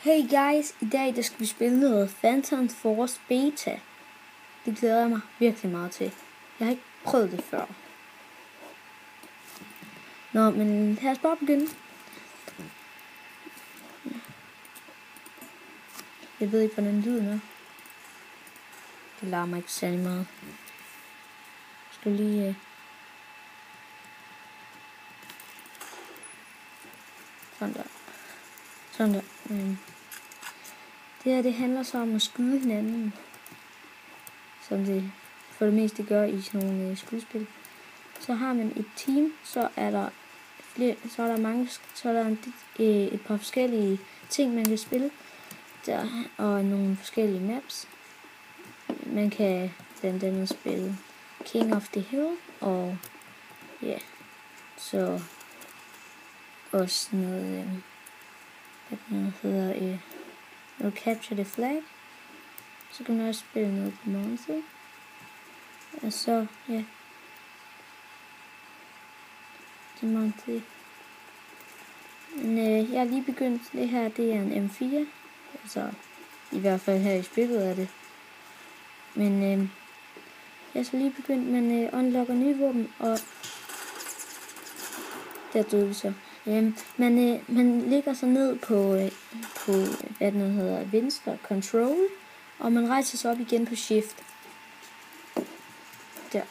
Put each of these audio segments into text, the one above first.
Hey guys, i dag der skal vi spille noget Phantom Force Beta. Det glæder jeg mig virkelig meget til. Jeg har ikke prøvet det før. Nå, men lad os bare begynde. Jeg ved ikke, hvordan lyden er. Det larmer ikke særlig meget. Jeg skal lige... Sådan der. Sådan der. Det her, det handler så om at skyde hinanden. Som det for det meste gør i sådan nogle skudspil. Så har man et team, så er der et par forskellige ting, man kan spille. Der, og nogle forskellige maps. Man kan blandt andet spille King of the Hill, og ja, så også noget, hvad hedder, noget Capture the Flag. Så kan man også spille noget på Monster. Og så, ja, det er Monster. Men jeg har lige begyndt, det her, det er en M4. Altså, i hvert fald her i spillet er det. Men jeg er så lige begyndt, man unlocker nye våben, og der døde vi så. Man ligger så ned på hvad den hedder, venstre control, og man rejser sig op igen på shift. Der.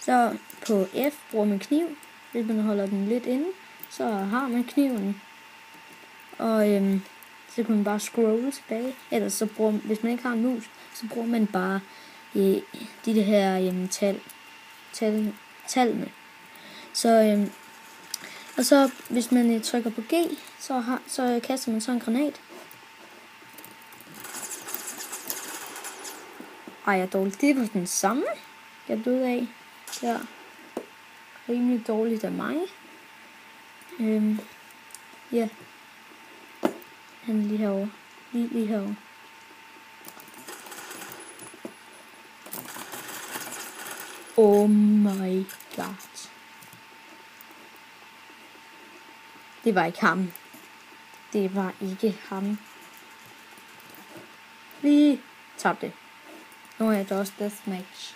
Så på F bruger man kniv, hvis man holder den lidt inde, så har man kniven. Og så kan man bare scrolle tilbage. Ellers så hvis man ikke har en mus, så bruger man bare de her tallene. Så og så hvis man trykker på G, så kaster man så en granat. Ej, jeg er dårlig. Det var den samme, jeg døde af. Ja. Rimelig dårligt af mig. Ja. Han er lige herovre. Lige herovre. Oh my god. Det var ikke ham. Det var ikke ham. Vi tabte. Nu er det også deathmatch.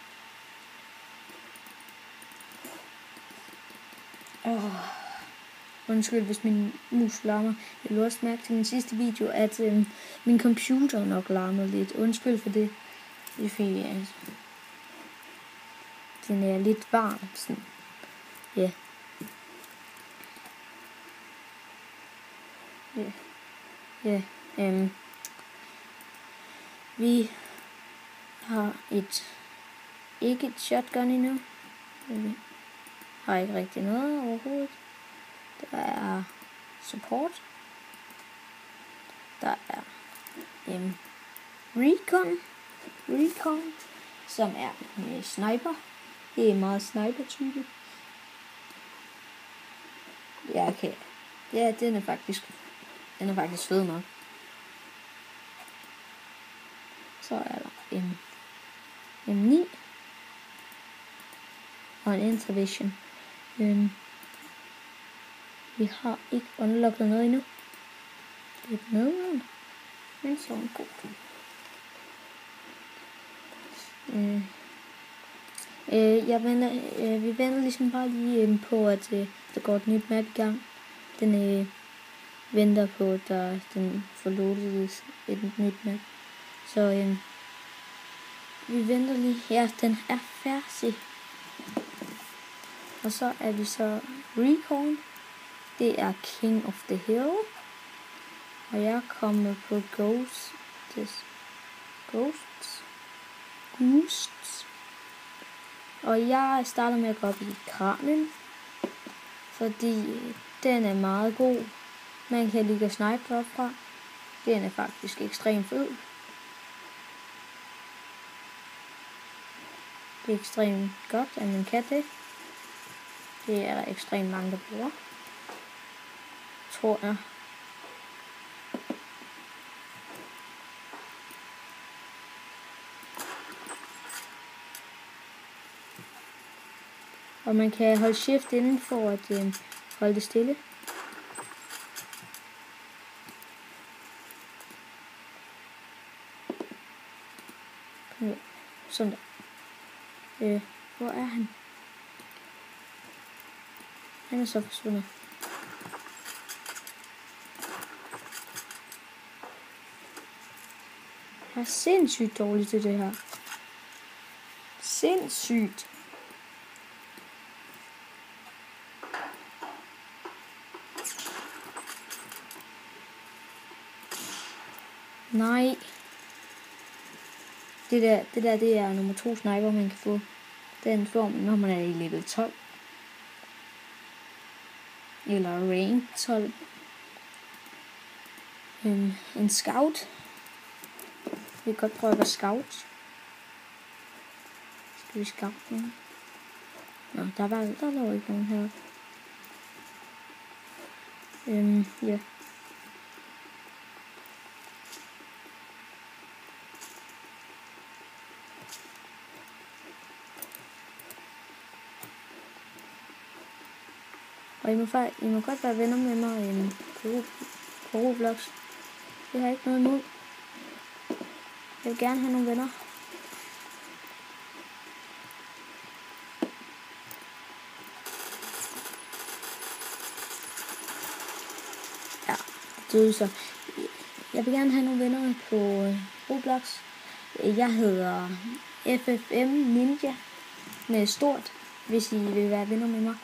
Undskyld, hvis min mus larmer. Jeg vil også mærke til min sidste video, at min computer nok larmer lidt. Undskyld for det. Det er fordi, den er lidt varm. Sådan. Ja. Ja. Vi har ikke et shotgun endnu. Vi har ikke rigtig noget overhovedet. Der er support. Der er recon, som er med sniper. Det er meget sniper-type. Ja, okay. Ja, den er faktisk fed nok. Så er der en M9 og en Intervision. Vi har ikke unlocket noget endnu. Det er noget, men så en god. Vi venter ligesom bare lige på, at der går et nyt map i gang. Den venter på, at den får loadet et nyt map. Så vi venter lige. Ja, den er færdig. Og så er vi så Recon. Det er King of the Hill. Og jeg kommer på Ghosts. Og jeg starter med at gå op i kranen. Fordi den er meget god. Man kan lige snipe op fra. Den er faktisk ekstremt fed. Det er ekstremt godt, at man kan det. Det er der ekstremt mange, der bruger. Tror jeg. Og man kan holde shift inden for at holde det stille. Ja, sådan der. Hvor er han? Han er så forsvundet. Jeg er sindssygt dårlig til det her. Sindssygt. Nej. Det er nummer 2 sniper, man kan få. Den får man, når man er i level 12. Eller rank 12. En scout. Vi kan godt prøve at være scout. Skal vi scout nu? Nå, der lå ikke nogen her. Ja. Og I må godt være venner med mig på Roblox. Det har jeg ikke noget imod. Jeg vil gerne have nogle venner. Ja, det er så. Jeg vil gerne have nogle venner på Roblox. Jeg hedder FFM Ninja med stort, hvis I vil være venner med mig.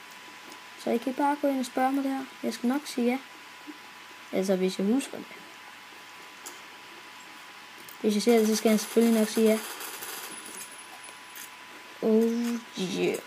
Så I kan bare gå ind og spørge mig der. Jeg skal nok sige ja. Altså hvis jeg husker det. Hvis jeg ser det, så skal jeg selvfølgelig nok sige ja. Oh yeah.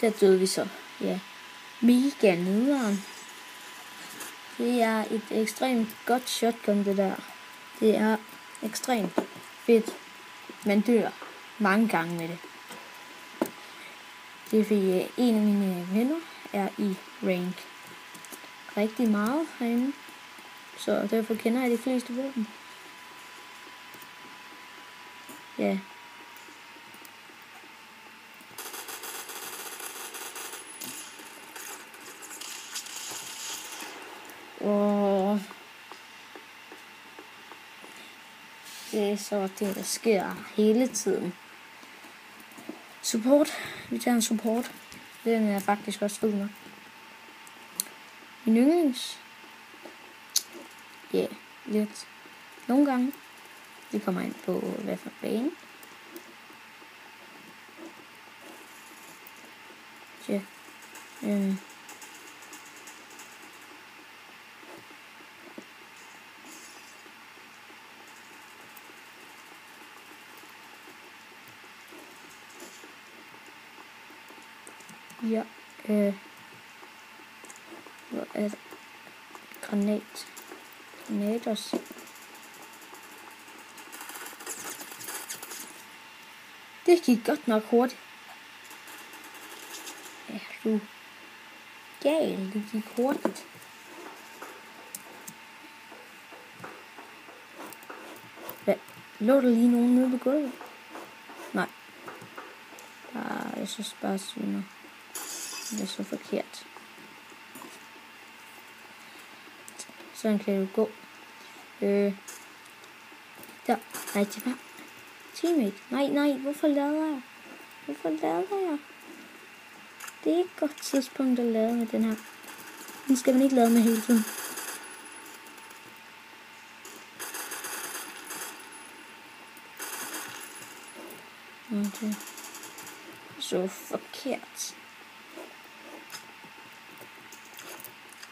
Der døde vi så. Ja. Mega nederen. Det er et ekstremt godt shotgun, det der. Det er ekstremt fedt. Man dør mange gange med det. Det er fordi en af mine venner er i rank rigtig meget herinde. Så derfor kender jeg de fleste våben. Ja. Og det er så det, der sker hele tiden. Support. Vi tager en support. Den er faktisk også fed nok. Min yndlings. Ja, lidt. Nogle gange. Vi kommer ind på hvad for bane. Ja. Ja, hvor er det? Granat. Granat også. Det gik godt nok hurtigt. Er du gal? Det gik hurtigt. Hvad? Lå der lige nogen nede på gulvet? Nej. Jeg synes bare syner. Det er så forkert. Sådan kan du gå. Der. Nej, det var teammate. Nej. Hvorfor lader jeg? Det er ikke et godt tidspunkt at lade med den her. Den skal man ikke lade med hele tiden. Okay. Så forkert.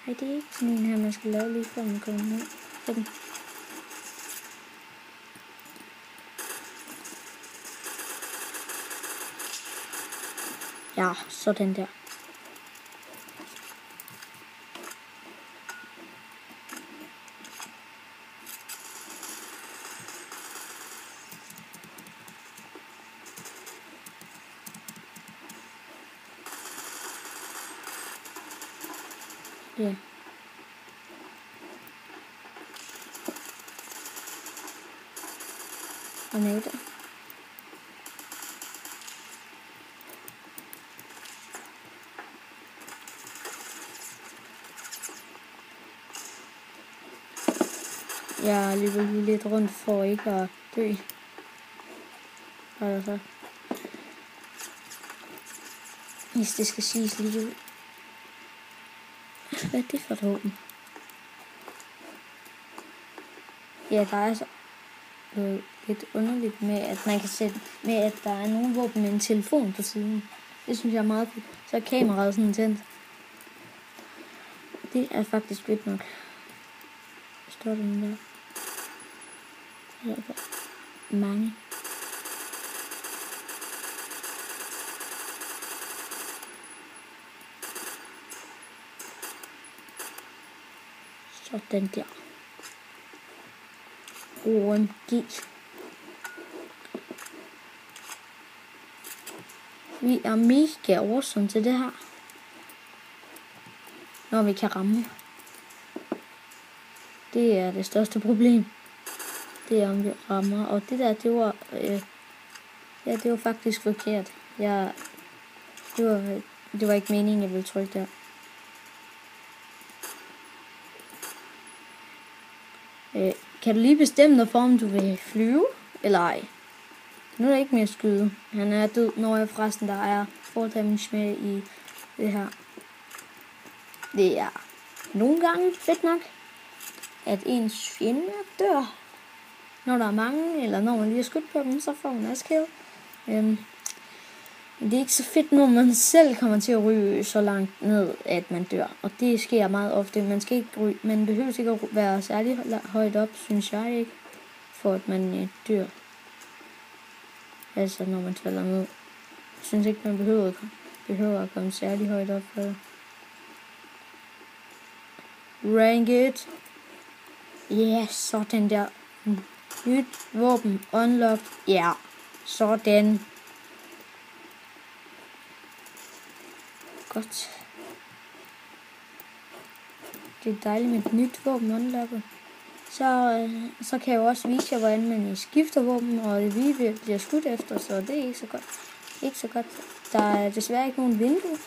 Ej, det er ikke sådan en her, man skal lave lige før man kommer ned. Sådan. Ja, sådan der. Ja. Granate. Jeg løber lige lidt rundt for ikke at dø. Altså. Hvis det skal siges lidt ud. Hvad er det for et våben? Ja, der er så noget lidt underligt med, at man kan sætte med, at der er nogle våben med en telefon på siden. Det synes jeg er meget fedt. Så er kameraet sådan tændt. Det er faktisk fedt nok. Står der den der? Mange. Sådan der. OMG. Vi er mega awesome til det her. Når vi kan ramme. Det er det største problem. Det er om vi rammer. Og det der, det var... ja, det var faktisk forkert. Det var ikke meningen, jeg ville trykke der. Kan du lige bestemme dig for, om du vil flyve eller ej? Nu er der ikke mere skyde. Han er død, når jeg forresten der er 4 damage med i det her. Det er nogle gange fedt nok, at ens fjender dør. Når der er mange, eller når man lige har skudt på dem, så får man også kill. Men det er ikke så fedt, når man selv kommer til at ryge så langt ned, at man dør. Og det sker meget ofte. Man behøver ikke at være særlig højt op, synes jeg ikke, for at man dør. Altså når man falder ned. Jeg synes ikke, man behøver at komme særlig højt op for det. Rank it. Ja, sådan der. Nyt våben unlocked. Ja, sådan. Godt. Det er dejligt med et nyt våben unlocket. Så kan jeg jo også vise jer, hvordan man skifter våben, og vi bliver skudt efter, så det er ikke så godt. Der er desværre ikke nogen vindue.